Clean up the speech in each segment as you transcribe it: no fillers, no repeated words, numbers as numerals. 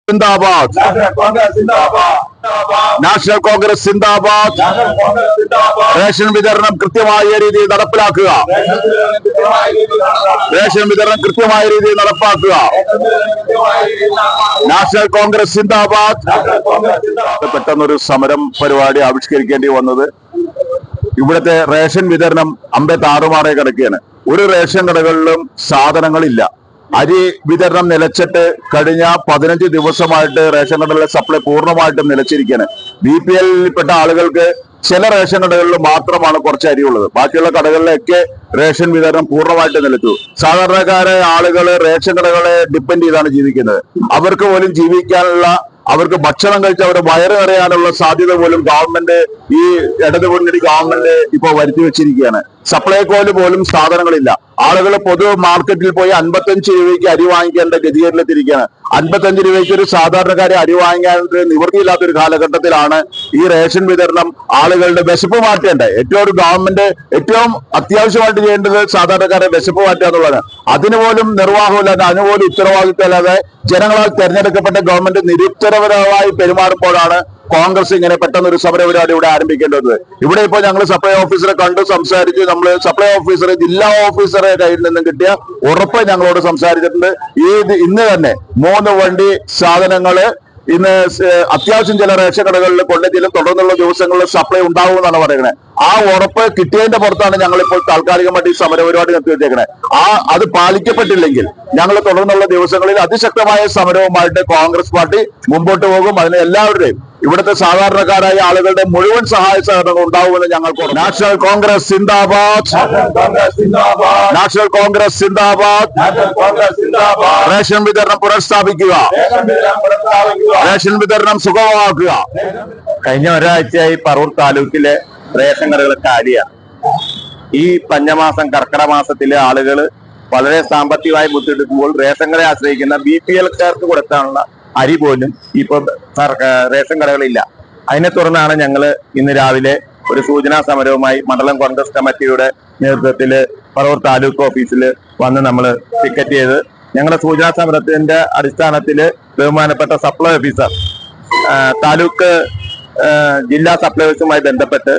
जिंदाबाद നാഷണൽ കോൺഗ്രസ് സിന്ദാബാദ് റേഷൻ വിതരണം കൃത്യമായ രീതിയിൽ നടപ്പിലാക്കുക റേഷൻ വിതരണം കൃത്യമായ രീതിയിൽ നടപ്പാക്കുക നാഷണൽ കോൺഗ്രസ് സിന്ദാബാദ് പെട്ടെന്നൊരു സമരം പരിപാടി ആവിഷ്കരിക്കേണ്ടി വന്നത് ഇവിടുത്തെ റേഷൻ വിതരണം താറുമാറായി കിടക്കുകയാണ്. ഒരു റേഷൻ കടകളിലും സാധനങ്ങളില്ല. അരി വിതരണം നിലച്ചിട്ട് കഴിഞ്ഞ 15 ദിവസമായിട്ട് റേഷൻ കടകളിലെ സപ്ലൈ പൂർണ്ണമായിട്ടും നിലച്ചിരിക്കുകയാണ്. BPL പെട്ട ആളുകൾക്ക് ചില റേഷൻ കടകളിൽ മാത്രമാണ് കുറച്ച് അരിയുള്ളത്. ബാക്കിയുള്ള കടകളിലൊക്കെ റേഷൻ വിതരണം പൂർണ്ണമായിട്ട് നിലച്ചു. സാധാരണക്കാരായ ആളുകൾ റേഷൻ കടകളെ ഡിപ്പെൻഡ് ചെയ്താണ് ജീവിക്കുന്നത്. അവർക്ക് പോലും ജീവിക്കാനുള്ള, അവർക്ക് ഭക്ഷണം കഴിച്ച് അവരുടെ വയറ് നിറയാനുള്ള സാധ്യത പോലും ഗവൺമെന്റ്, ഈ ഇടതുമുന്നണി ഗവൺമെന്റ് ഇപ്പോൾ വരുത്തി വെച്ചിരിക്കുകയാണ്. സപ്ലൈകോയിൽ പോലും സാധനങ്ങളില്ല. ആളുകൾ പൊതു മാർക്കറ്റിൽ പോയി 55 രൂപയ്ക്ക് അരി വാങ്ങിക്കേണ്ട ഗതികേട്ടിലെത്തിയിരിക്കുകയാണ്. 55 രൂപയ്ക്ക് ഒരു സാധാരണക്കാരെ അരി വാങ്ങിക്കാൻ നിവൃത്തിയില്ലാത്തൊരു കാലഘട്ടത്തിലാണ് ഈ റേഷൻ വിതരണം ആളുകളുടെ വിശപ്പ് മാറ്റേണ്ടത്. ഒരു ഗവൺമെന്റ് ഏറ്റവും അത്യാവശ്യമായിട്ട് ചെയ്യേണ്ടത് സാധാരണക്കാരെ വിശപ്പ് മാറ്റുക എന്നുള്ളതാണ്. അതിനുപോലും നിർവാഹമില്ലാതെ, അതിനുപോലും ഉത്തരവാദിത്തമില്ലാതെ ജനങ്ങളാൽ തെരഞ്ഞെടുക്കപ്പെട്ട ഗവൺമെന്റ് നിരുത്തരപരമായി പെരുമാറുമ്പോഴാണ് കോൺഗ്രസ് ഇങ്ങനെ പെട്ടെന്നൊരു സമര പരിപാടി ഇവിടെ ആരംഭിക്കേണ്ടത്. ഇവിടെ ഇപ്പോൾ ഞങ്ങൾ സപ്ലൈ ഓഫീസറെ കണ്ടു സംസാരിച്ചു. നമ്മൾ സപ്ലൈ ഓഫീസറെ, ജില്ലാ ഓഫീസറെ കയ്യിൽ നിന്നും കിട്ടിയ ഉറപ്പ് ഞങ്ങളോട് സംസാരിച്ചിട്ടുണ്ട്. ഇന്ന് തന്നെ 3 വണ്ടി സാധനങ്ങള് ഇന്ന് അത്യാവശ്യം ചില റേഷൻ കടകളിൽ കൊണ്ടെത്തിയാലും തുടർന്നുള്ള ദിവസങ്ങളിൽ സപ്ലൈ ഉണ്ടാവുമെന്നാണ് പറയുന്നത്. ആ ഉറപ്പ് കിട്ടിയതിന്റെ പുറത്താണ് ഞങ്ങളിപ്പോൾ താൽക്കാലികമായിട്ട് ഈ സമരപരിപാടി നിർത്തിവെച്ചേക്കുന്നത്. അത് പാലിക്കപ്പെട്ടില്ലെങ്കിൽ ഞങ്ങൾ തുടർന്നുള്ള ദിവസങ്ങളിൽ അതിശക്തമായ സമരവുമായിട്ട് കോൺഗ്രസ് പാർട്ടി മുമ്പോട്ട് പോകും. അതിന് എല്ലാവരുടെയും, ഇവിടുത്തെ സാധാരണക്കാരായ ആളുകളുടെ മുഴുവൻ സഹായ സഹകരണങ്ങൾ ഉണ്ടാവുമെന്ന് ഞങ്ങൾക്ക്. നാഷണൽ കോൺഗ്രസ് സിന്ദാബാദ്, നാഷണൽ കോൺഗ്രസ് സിന്ദാബാദ്. റേഷൻ വിതരണം പുനഃസ്ഥാപിക്കുക, റേഷൻ വിതരണം സുഗമമാക്കുക. കഴിഞ്ഞ ഒരാഴ്ചയായി പറവൂർ താലൂക്കിലെ റേഷൻ കടകൾ കാലിയാണ്. ഈ പഞ്ഞമാസം കർക്കിടക മാസത്തിലെ ആളുകൾ വളരെ സാമ്പത്തികമായി ബുദ്ധിമുട്ടുമ്പോൾ റേഷൻ കടയെ ആശ്രയിക്കുന്ന BPLക്കാർക്ക് കൊടുക്കാനുള്ള അരി പോലും ഇപ്പൊ റേഷൻ കടകളില്ല. അതിനെ തുടർന്നാണ് ഞങ്ങൾ ഇന്ന് രാവിലെ ഒരു സൂചനാ സമരവുമായി മണ്ഡലം കോൺഗ്രസ് കമ്മിറ്റിയുടെ നേതൃത്വത്തിൽ പറവൂർ താലൂക്ക് ഓഫീസിൽ വന്ന് നമ്മൾ പിക്കറ്റ് ചെയ്ത് ഞങ്ങളുടെ സൂചനാ സമരത്തിന്റെ അടിസ്ഥാനത്തിൽ ബഹുമാനപ്പെട്ട സപ്ലൈ ഓഫീസർ താലൂക്ക് ജില്ലാ സപ്ലൈ ഓഫീസുമായി ബന്ധപ്പെട്ട്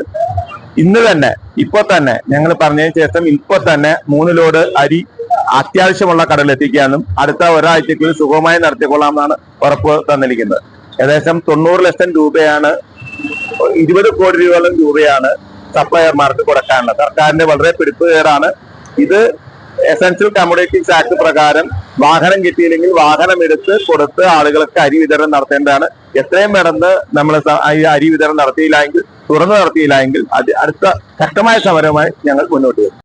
ഇന്ന് തന്നെ, ഇപ്പൊ തന്നെ ഞങ്ങൾ പറഞ്ഞതിന് ശേഷം ഇപ്പൊ തന്നെ 3 ലോഡ് അരി അത്യാവശ്യമുള്ള കടയിൽ എത്തിക്കാനും അടുത്ത ഒരാഴ്ചയ്ക്കുള്ളിൽ സുഗമമായി നടത്തിക്കൊള്ളാമെന്നാണ് ഉറപ്പ് തന്നിരിക്കുന്നത്. ഏകദേശം 90 ലക്ഷം രൂപയാണ്, 20 കോടി രൂപയോളം രൂപയാണ് സപ്ലയർമാർക്ക് കൊടുക്കാനുള്ളത്. സർക്കാരിന്റെ വളരെ പിടിപ്പുകേടാണ് ഇത്. എസൻഷ്യൽ കമ്മോഡിറ്റീസ് ആക്ട് പ്രകാരം വാഹനം കിട്ടിയില്ലെങ്കിൽ വാഹനം എടുത്ത് കൊടുത്ത് ആളുകൾക്ക് അരി വിതരണം നടത്തേണ്ടതാണ്. എത്രയും പെട്ടെന്ന് നമ്മൾ ഈ അരി വിതരണം നടത്തിയില്ലെങ്കിൽ, തുറന്നു നടത്തിയില്ലെങ്കിൽ അടുത്ത ശക്തമായ സമരവുമായി ഞങ്ങൾ മുന്നോട്ട് വരും.